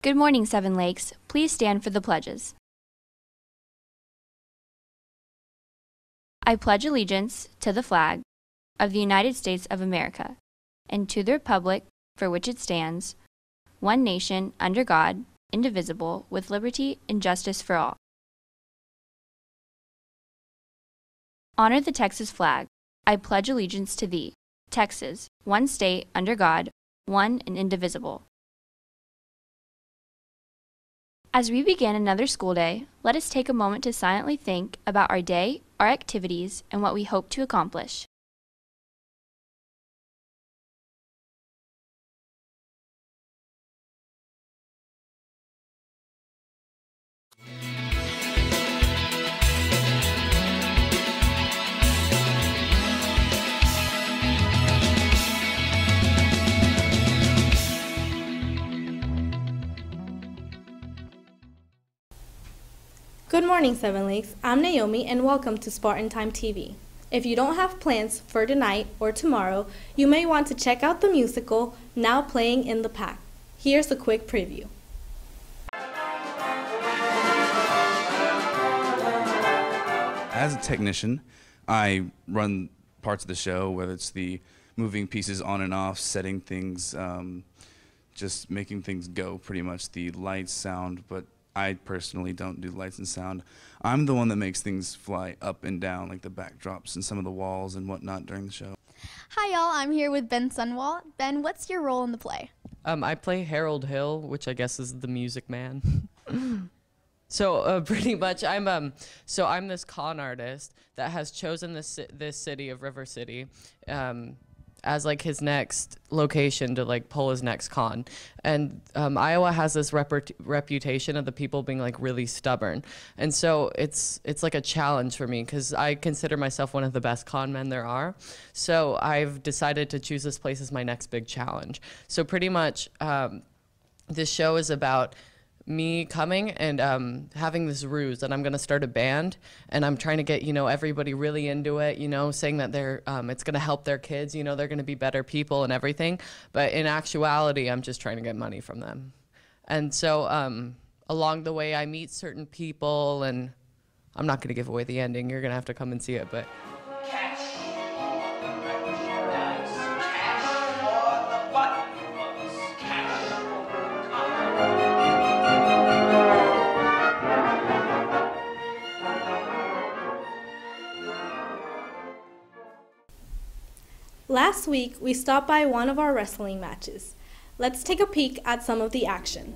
Good morning, Seven Lakes. Please stand for the pledges. I pledge allegiance to the flag of the United States of America and to the republic for which it stands, one nation, under God, indivisible, with liberty and justice for all. Honor the Texas flag. I pledge allegiance to thee, Texas, one state, under God, one and indivisible. As we begin another school day, let us take a moment to silently think about our day, our activities, and what we hope to accomplish. Good morning, Seven Lakes. I'm Naomi and welcome to SpartanTimeTV. If you don't have plans for tonight or tomorrow, you may want to check out the musical now playing in the PAC. Here's a quick preview. As a technician, I run parts of the show, whether it's the moving pieces on and off, setting things, just making things go, pretty much the lights, sound, but I personally don't do lights and sound. I'm the one that makes things fly up and down, like the backdrops and some of the walls and whatnot during the show. Hi y'all, I'm here with Ben Sunwalt. Ben, what's your role in the play? I play Harold Hill, which I guess is the music man. So pretty much, I'm this con artist that has chosen this city of River City as like his next location to like pull his next con. And Iowa has this reputation of the people being like really stubborn, and so it's like a challenge for me because I consider myself one of the best con men there are. So I've decided to choose this place as my next big challenge. So pretty much this show is about me coming and having this ruse that I'm going to start a band, and I'm trying to get, everybody really into it, saying that they're it's going to help their kids, they're going to be better people and everything. But in actuality, I'm just trying to get money from them. And so along the way, I meet certain people, and I'm not going to give away the ending. You're going to have to come and see it. But Last week, we stopped by one of our wrestling matches. Let's take a peek at some of the action.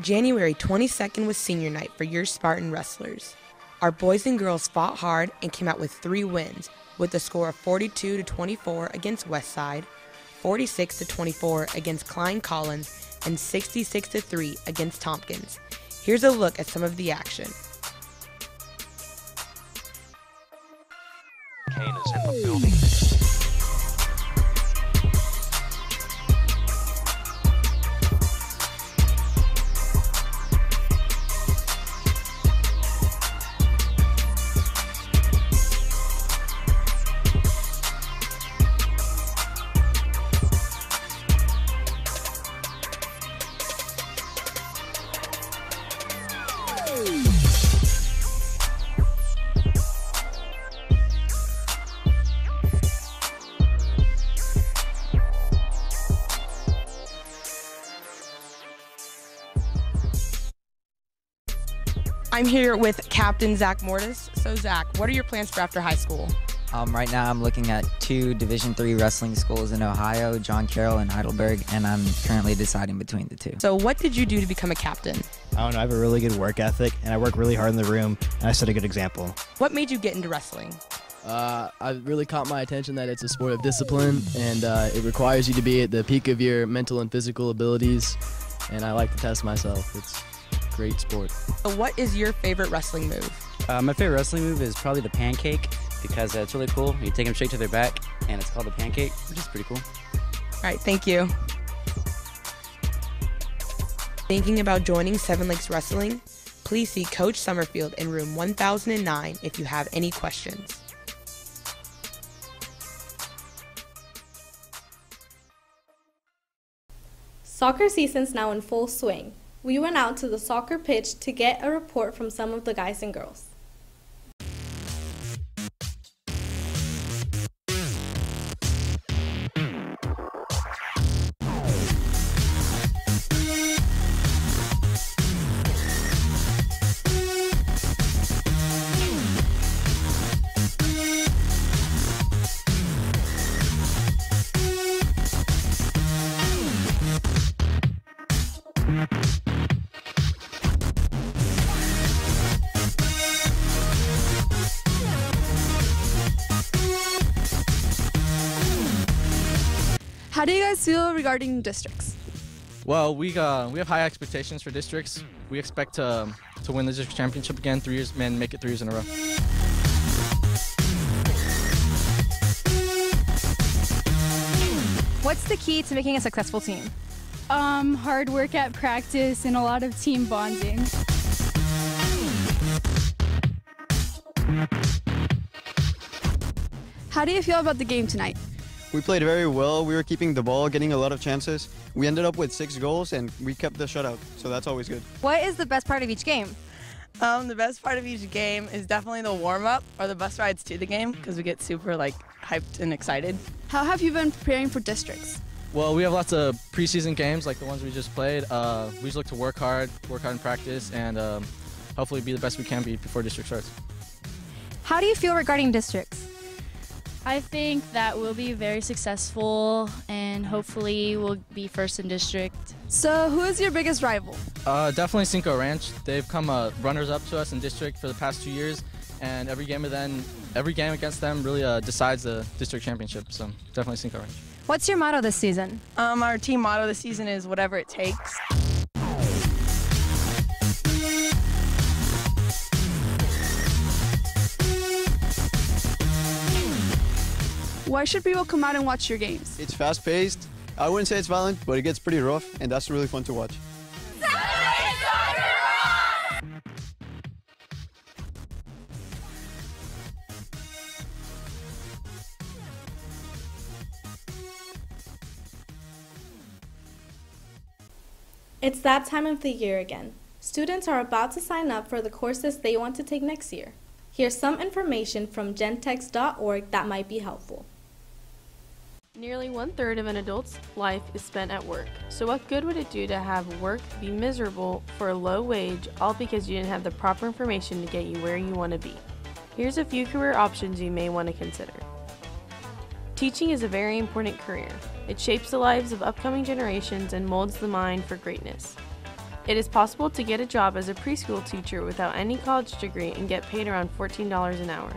January 22nd was senior night for your Spartan wrestlers. Our boys and girls fought hard and came out with 3 wins, with a score of 42-24 against Westside, 46-24 against Klein Collins, and 66-3 against Tompkins. Here's a look at some of the action. Kane is in the building. I'm here with Captain Zach Mortis. So Zach, what are your plans for after high school? Right now I'm looking at 2 Division III wrestling schools in Ohio, John Carroll and Heidelberg, and I'm currently deciding between the 2. So what did you do to become a captain? I don't know, I have a really good work ethic, and I work really hard in the room, and I set a good example. What made you get into wrestling? I really caught my attention that it's a sport of discipline, and it requires you to be at the peak of your mental and physical abilities, and I like to test myself. It's a great sport. So what is your favorite wrestling move? My favorite wrestling move is probably the pancake, because it's really cool. You take them straight to their back, and it's called the pancake, which is pretty cool. All right, thank you. Thinking about joining Seven Lakes Wrestling? Please see Coach Summerfield in room 1009 if you have any questions. Soccer season's now in full swing. We went out to the soccer pitch to get a report from some of the guys and girls. How do you guys feel regarding districts? Well, we have high expectations for districts. We expect to win the district championship again 3 years, and make it 3 years in a row. What's the key to making a successful team? Hard work at practice and a lot of team bonding. How do you feel about the game tonight? We played very well. We were keeping the ball, getting a lot of chances. We ended up with 6 goals and we kept the shutout, so that's always good. What is the best part of each game? The best part of each game is definitely the warm-up or the bus rides to the game because we get super hyped and excited. How have you been preparing for districts? Well, we have lots of preseason games like the ones we just played. We just look to work hard in practice, and hopefully be the best we can be before district starts. How do you feel regarding districts? I think that we'll be very successful and hopefully we'll be first in district. So who is your biggest rival? Definitely Cinco Ranch. They've come runners-up to us in district for the past 2 years, and every game against them really decides the district championship. So definitely Cinco Ranch. What's your motto this season? Our team motto this season is whatever it takes. Why should people come out and watch your games? It's fast-paced. I wouldn't say it's violent, but it gets pretty rough, and that's really fun to watch. It's that time of the year again. Students are about to sign up for the courses they want to take next year. Here's some information from gentex.org that might be helpful. Nearly 1/3 of an adult's life is spent at work. So what good would it do to have work be miserable for a low wage, all because you didn't have the proper information to get you where you want to be? Here's a few career options you may want to consider. Teaching is a very important career. It shapes the lives of upcoming generations and molds the mind for greatness. It is possible to get a job as a preschool teacher without any college degree and get paid around $14 an hour.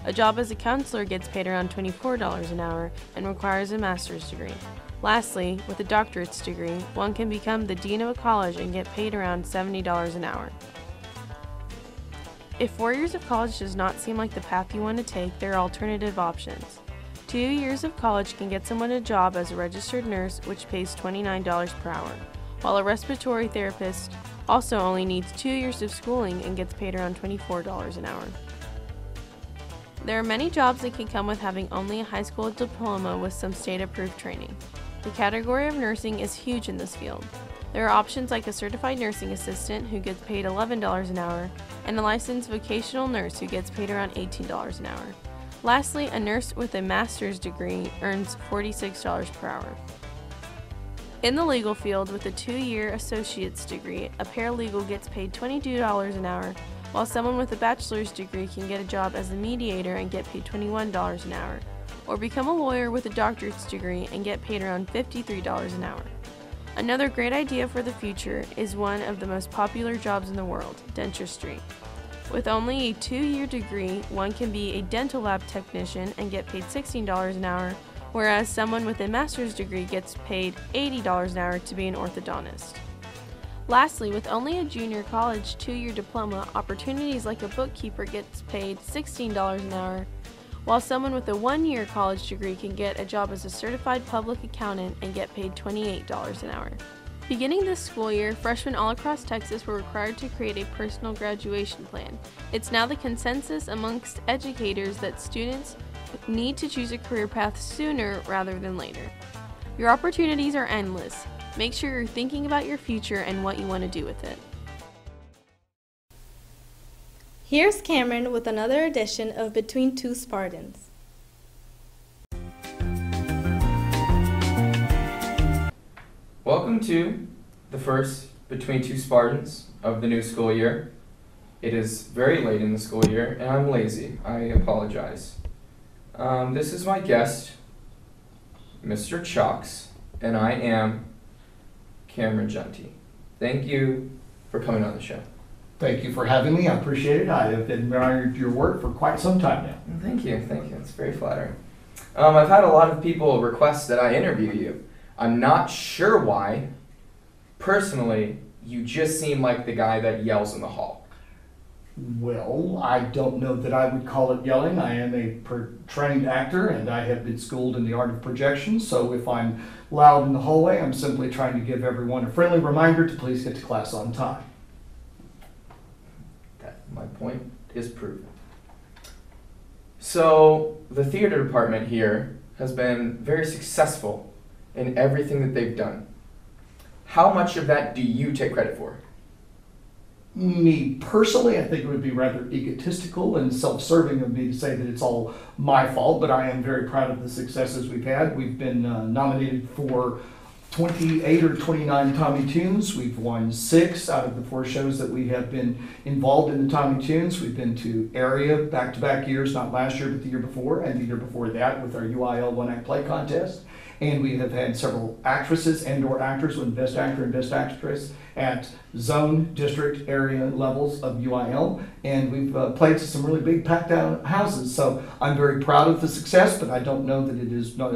A job as a counselor gets paid around $24 an hour and requires a master's degree. Lastly, with a doctorate's degree, one can become the dean of a college and get paid around $70 an hour. If 4 years of college does not seem like the path you want to take, there are alternative options. 2 years of college can get someone a job as a registered nurse, which pays $29 per hour, while a respiratory therapist also only needs 2 years of schooling and gets paid around $24 an hour. There are many jobs that can come with having only a high school diploma with some state-approved training. The category of nursing is huge in this field. There are options like a certified nursing assistant who gets paid $11 an hour and a licensed vocational nurse who gets paid around $18 an hour. Lastly, a nurse with a master's degree earns $46 per hour. In the legal field, with a 2-year associate's degree, a paralegal gets paid $22 an hour, while someone with a bachelor's degree can get a job as a mediator and get paid $21 an hour, or become a lawyer with a doctorate's degree and get paid around $53 an hour. Another great idea for the future is one of the most popular jobs in the world, dentistry. With only a 2-year degree, one can be a dental lab technician and get paid $16 an hour, whereas someone with a master's degree gets paid $80 an hour to be an orthodontist. Lastly, with only a junior college 2-year diploma, opportunities like a bookkeeper gets paid $16 an hour, while someone with a 1-year college degree can get a job as a certified public accountant and get paid $28 an hour. Beginning this school year, freshmen all across Texas were required to create a personal graduation plan. It's now the consensus amongst educators that students need to choose a career path sooner rather than later. Your opportunities are endless. Make sure you're thinking about your future and what you want to do with it. Here's Cameron with another edition of Between Two Spartans. Welcome to the first Between Two Spartans of the new school year. It is very late in the school year, and I'm lazy. I apologize. This is my guest, Mr. Chalks, and I am Cameron Genty. Thank you for coming on the show. Thank you for having me. I appreciate it. I have admired your work for quite some time now. Thank you. It's very flattering. I've had a lot of people request that I interview you. I'm not sure why. Personally, you just seem like the guy that yells in the hall. Well, I don't know that I would call it yelling. I am a trained actor, and I have been schooled in the art of projection, so if I'm loud in the hallway, I'm simply trying to give everyone a friendly reminder to please get to class on time. My point is proven. So, the theater department here has been very successful in everything that they've done. How much of that do you take credit for? Me personally, I think it would be rather egotistical and self-serving of me to say that it's all my fault, but I am very proud of the successes we've had. We've been nominated for 28 or 29 Tommy Tunes. We've won 6 out of the 4 shows that we have been involved in the Tommy Tunes. We've been to area back-to-back years, not last year, but the year before, and the year before that with our UIL one-act play contest. And we have had several actresses and/or actors win Best Actor and Best Actress at zone, district, area levels of UIL. And we've played to some really big packed out houses. So I'm very proud of the success, but I don't know that it is not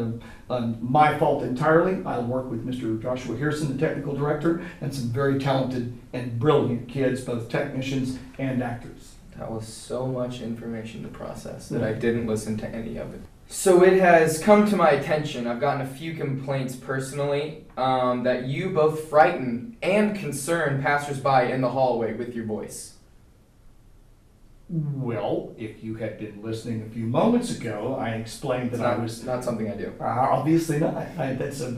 my fault entirely. I'll work with Mr. Joshua Harrison, the technical director, and some very talented and brilliant kids, both technicians and actors. That was so much information to process that I didn't listen to any of it. So it has come to my attention, I've gotten a few complaints personally, that you both frighten and concern passersby in the hallway with your voice. Well, if you had been listening a few moments ago, I explained that I was... not something I do. Obviously not. That's a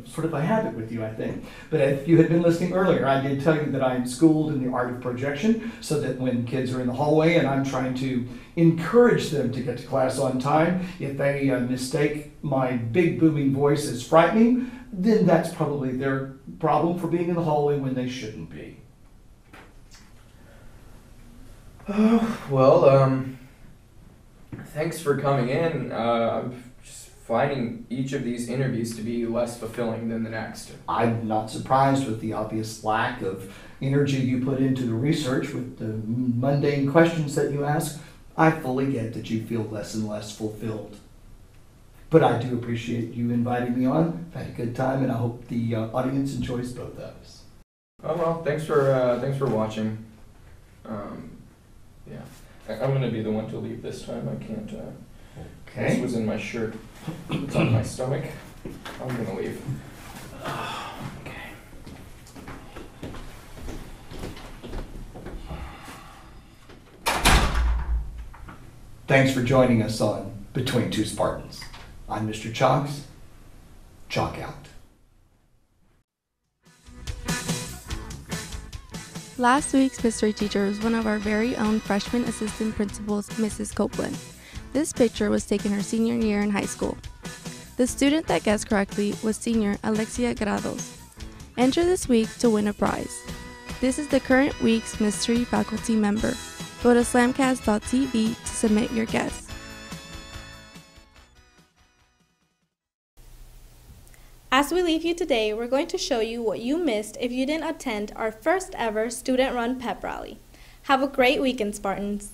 sort of a habit with you, I think. But if you had been listening earlier, I did tell you that I am schooled in the art of projection, so that when kids are in the hallway and I'm trying to encourage them to get to class on time, if they mistake my big booming voice as frightening, then that's probably their problem for being in the hallway when they shouldn't be. Well, thanks for coming in. I'm just finding each of these interviews to be less fulfilling than the next. I'm not surprised with the obvious lack of energy you put into the research with the mundane questions that you ask. I fully get that you feel less and less fulfilled. But I do appreciate you inviting me on. I've had a good time, and I hope the audience enjoys both of us. Oh well, thanks for watching. Yeah, I'm gonna be the one to leave this time. I can't. Okay. This was in my shirt. It's on my stomach. I'm gonna leave. Okay. Thanks for joining us on Between Two Spartans. I'm Mr. Chalks. Chalk out. Last week's history teacher was one of our very own freshman assistant principals, Mrs. Copeland. This picture was taken her senior year in high school. The student that guessed correctly was senior Alexia Grados. Enter this week to win a prize. This is the current week's mystery faculty member. Go to slamcast.tv to submit your guess. As we leave you today, we're going to show you what you missed if you didn't attend our first ever student-run pep rally. Have a great weekend, Spartans.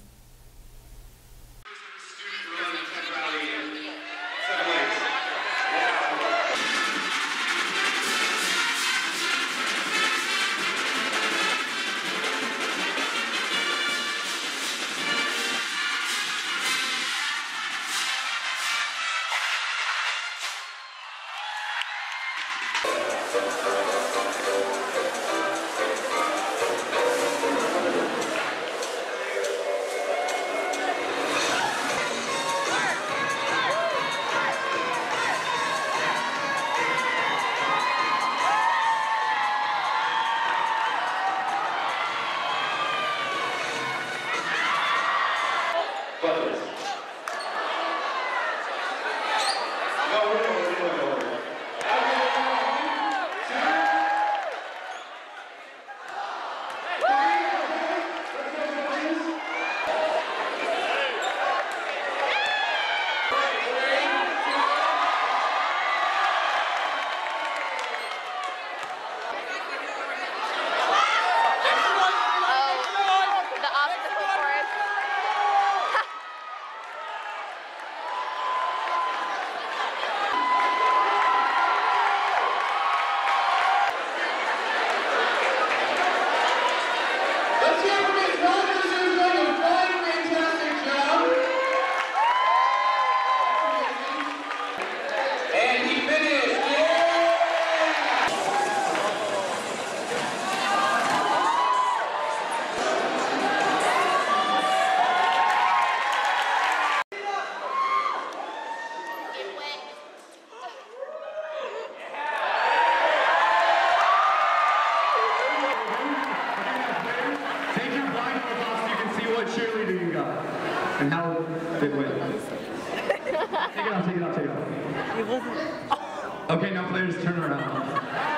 Take it off, take it off, take it off. It wasn't. Okay, now players turn around.